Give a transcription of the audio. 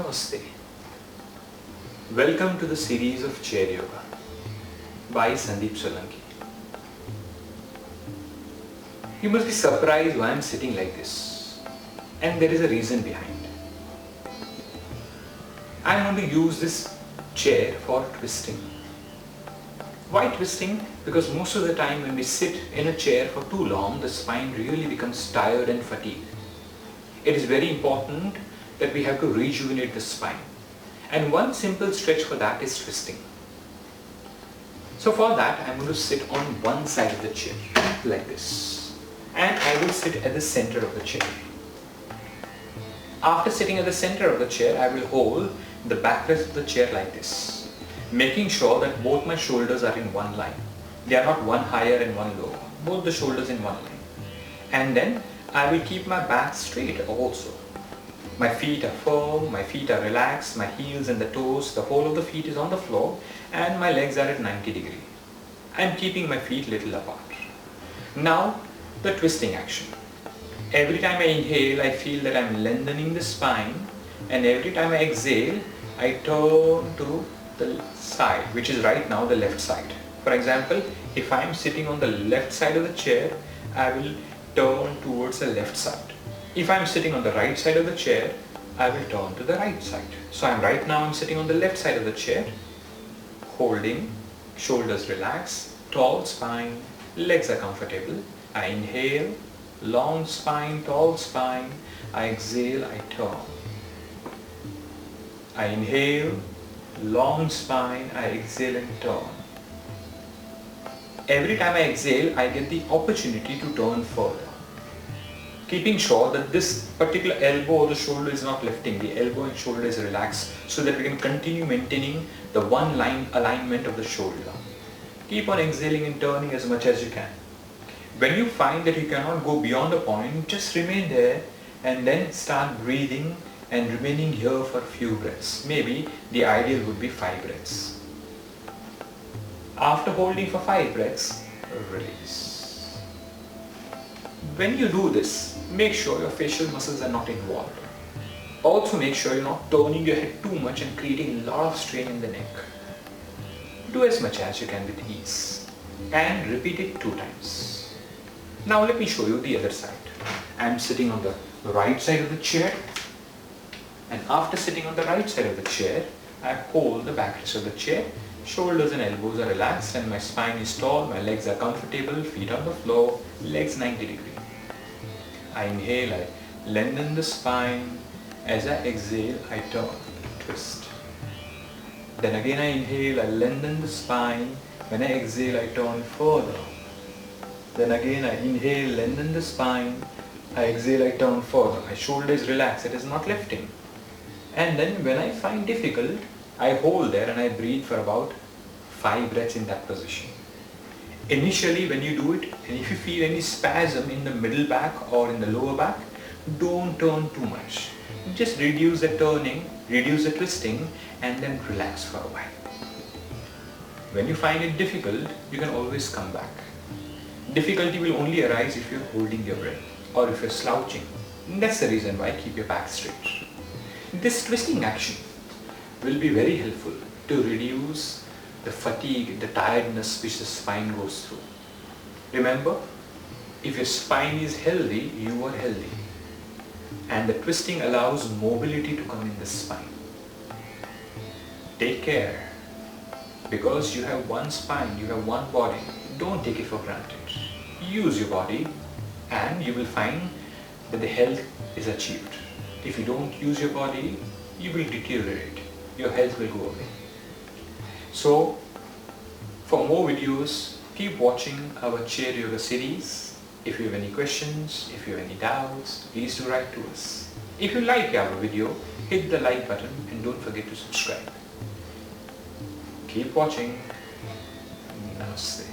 Namaste. Welcome to the series of Chair Yoga by Sandeep Solanki. You must be surprised why I am sitting like this, and there is a reason behind. I am going to use this chair for twisting. Why twisting? Because most of the time when we sit in a chair for too long, the spine really becomes tired and fatigued. It is very important that we have to rejuvenate the spine. And one simple stretch for that is twisting. So for that, I'm going to sit on one side of the chair, like this. And I will sit at the center of the chair. After sitting at the center of the chair, I will hold the backrest of the chair like this, making sure that both my shoulders are in one line. They are not one higher and one lower, both the shoulders in one line. And then I will keep my back straight also. My feet are firm, my feet are relaxed, my heels and the toes, the whole of the feet is on the floor, and my legs are at 90 degrees. I am keeping my feet little apart. Now, the twisting action. Every time I inhale, I feel that I am lengthening the spine, and every time I exhale, I turn to the side, which is right now the left side. For example, if I am sitting on the left side of the chair, I will turn towards the left side. If I am sitting on the right side of the chair, I will turn to the right side. So right now I'm sitting on the left side of the chair, holding, shoulders relaxed, tall spine, legs are comfortable. I inhale, long spine, tall spine. I exhale, I turn. I inhale, long spine, I exhale and turn. Every time I exhale, I get the opportunity to turn further, keeping sure that this particular elbow or the shoulder is not lifting. The elbow and shoulder is relaxed so that we can continue maintaining the one line alignment of the shoulder. Keep on exhaling and turning as much as you can. When you find that you cannot go beyond a point, just remain there and then start breathing and remaining here for a few breaths. Maybe the ideal would be 5 breaths. After holding for 5 breaths, release. When you do this, make sure your facial muscles are not involved. Also make sure you're not turning your head too much and creating a lot of strain in the neck. Do as much as you can with ease and repeat it 2 times. Now let me show you the other side. I'm sitting on the right side of the chair, and after sitting on the right side of the chair, I hold the backrest of the chair. Shoulders and elbows are relaxed and my spine is tall, my legs are comfortable, feet on the floor, legs 90 degrees. I inhale, I lengthen the spine. As I exhale, I turn, twist. Then again I inhale, I lengthen the spine. When I exhale, I turn further. Then again I inhale, lengthen the spine. I exhale, I turn further. My shoulder is relaxed, it is not lifting. And then when I find difficult, I hold there and I breathe for about 5 breaths in that position. Initially when you do it, and if you feel any spasm in the middle back or in the lower back, don't turn too much. Just reduce the turning, reduce the twisting, and then relax for a while. When you find it difficult, you can always come back. Difficulty will only arise if you're holding your breath or if you're slouching. And that's the reason why I keep your back straight. This twisting action will be very helpful to reduce the fatigue, the tiredness which the spine goes through. Remember, if your spine is healthy, you are healthy. And the twisting allows mobility to come in the spine. Take care. Because you have one spine, you have one body, don't take it for granted. Use your body and you will find that the health is achieved. If you don't use your body, you will deteriorate. Your health will go away. So, for more videos, keep watching our Chair Yoga series. If you have any questions, if you have any doubts, please do write to us. If you like our video, hit the like button and don't forget to subscribe. Keep watching. Namaste.